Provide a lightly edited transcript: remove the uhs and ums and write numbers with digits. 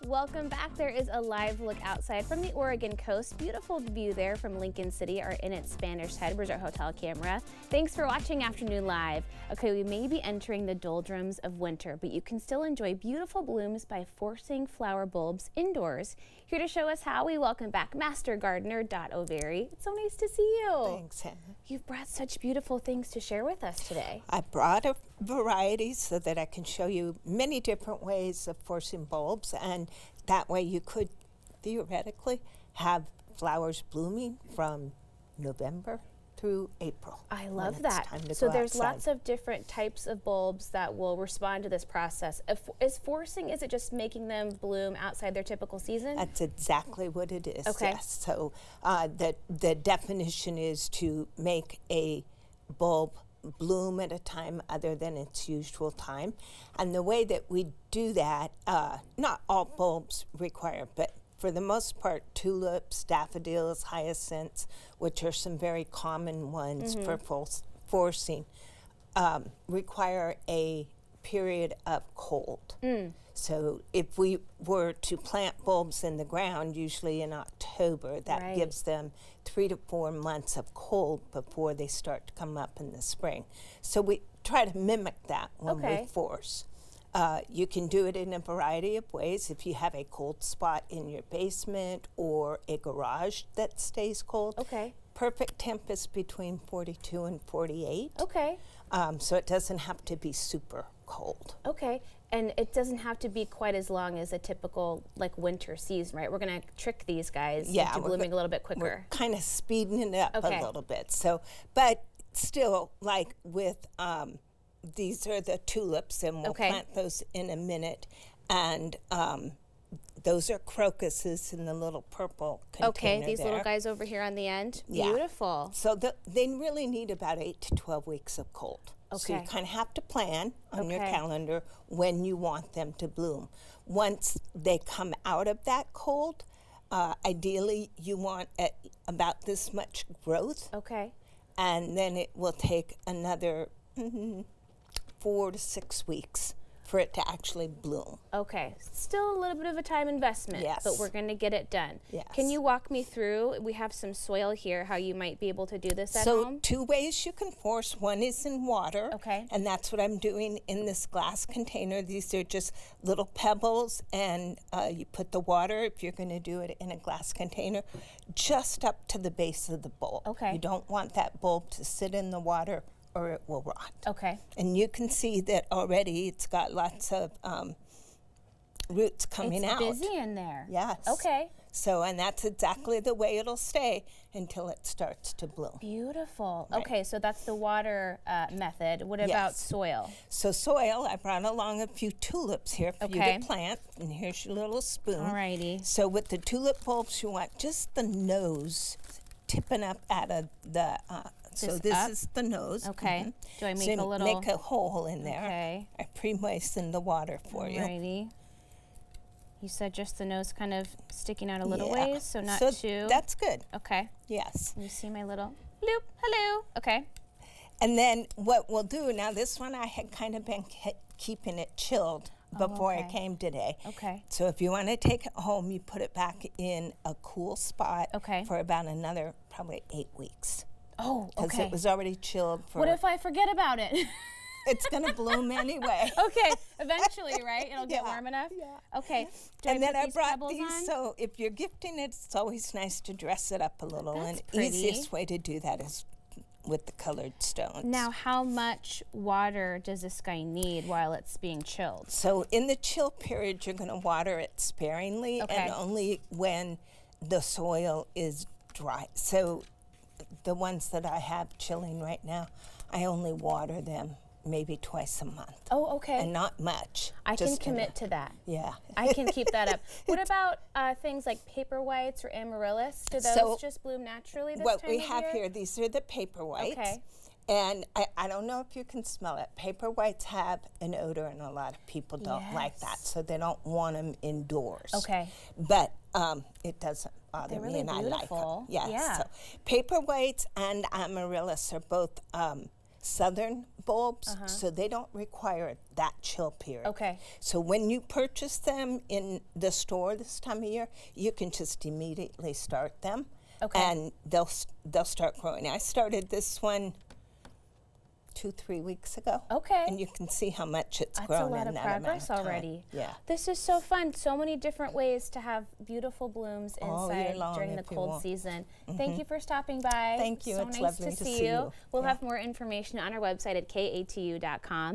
Welcome back. There is a live look outside from the Oregon coast. Beautiful view there from Lincoln City, our Inn at Spanish Head. Where's our hotel camera? Thanks for watching Afternoon Live. Okay, we may be entering the doldrums of winter, but you can still enjoy beautiful blooms by forcing flower bulbs indoors. Here to show us how, we welcome back Master Gardener Dot O'Veary. It's so nice to see you. Thanks, Hannah. You've brought such beautiful things to share with us today. I brought a variety so that I can show you many different ways of forcing bulbs, and that way you could theoretically have flowers blooming from November through April. I love that. So there's lots of different types of bulbs that will respond to this process. Is forcing, is it just making them bloom outside their typical season? That's exactly what it is. Okay. Yes. So the definition is to make a bulb bloom at a time other than its usual time. And the way that we do that, not all bulbs require, but for the most part, tulips, daffodils, hyacinths, which are some very common ones for forcing, require a period of cold. So if we were to plant bulbs in the ground, usually in October, that gives them 3 to 4 months of cold before they start to come up in the spring. So we try to mimic that when we force. You can do it in a variety of ways. If you have a cold spot in your basement or a garage that stays cold, perfect temp is between 42 and 48. So it doesn't have to be super cold. And it doesn't have to be quite as long as a typical winter season, right? We're going to trick these guys into blooming a little bit quicker. We're kind of speeding it up a little bit. So, but still, like with these are the tulips, and we'll plant those in a minute. And those are crocuses in the little purple container these little guys over here on the end. Beautiful. So they really need about 8 to 12 weeks of cold. So you kind of have to plan on your calendar when you want them to bloom. Once they come out of that cold, ideally you want about this much growth. And then it will take another 4 to 6 weeks for it to actually bloom. Still a little bit of a time investment, but we're going to get it done. Can you walk me through, we have some soil here, how you might be able to do this at home? So 2 ways you can force. One is in water, and that's what I'm doing in this glass container. These are just little pebbles, and you put the water, if you're going to do it in a glass container, just up to the base of the bulb. You don't want that bulb to sit in the water or it will rot. And you can see that already it's got lots of roots coming out. It's busy in there. Yes. So, and that's exactly the way it'll stay until it starts to bloom. Beautiful. So that's the water method. What about soil? So soil, I brought along a few tulips here for you to plant. And here's your little spoon. Alrighty. So with the tulip bulbs, you want just the nose tipping up out of the so this is the nose. Do I make a little? Make a hole in there. I pre-moisten the water for you. Alrighty. You said just the nose kind of sticking out a little ways, so not too. That's good. Yes. You see my little loop. Hello. And then what we'll do, now this one I had kind of been keeping it chilled before I came today. So if you want to take it home, you put it back in a cool spot for about another probably 8 weeks. Because it was already chilled for... What if I forget about it? It's going to bloom anyway. Eventually, right? It'll get warm enough? And then I brought these, so if you're gifting it, it's always nice to dress it up a little. That's and the easiest way to do that is with the colored stones. Now, how much water does this guy need while it's being chilled? So in the chill period, you're going to water it sparingly and only when the soil is dry. So the ones that I have chilling right now, I only water them maybe twice a month. And not much. I can commit to that. Yeah. I can keep that up. What about things like paper whites or amaryllis? Do those just bloom naturally this time of year? What we have here, these are the paper whites. And I don't know if you can smell it. Paper whites have an odor, and a lot of people don't like that, so they don't want them indoors. But it doesn't bother me, and I like them. So paper whites and amaryllis are both southern bulbs, so they don't require that chill period. Okay. So when you purchase them in the store this time of year, you can just immediately start them. Okay. And they'll start growing. I started this one 2-3 weeks ago. Okay. And you can see how much it's That's grown a lot in of that progress amount of time. already. Yeah. This is so fun. So many different ways to have beautiful blooms All year inside long during the if you cold want. season. Thank you for stopping by. Thank you. So It's nice lovely to to see see you. you. We'll Yeah. have more information on our website at katu.com.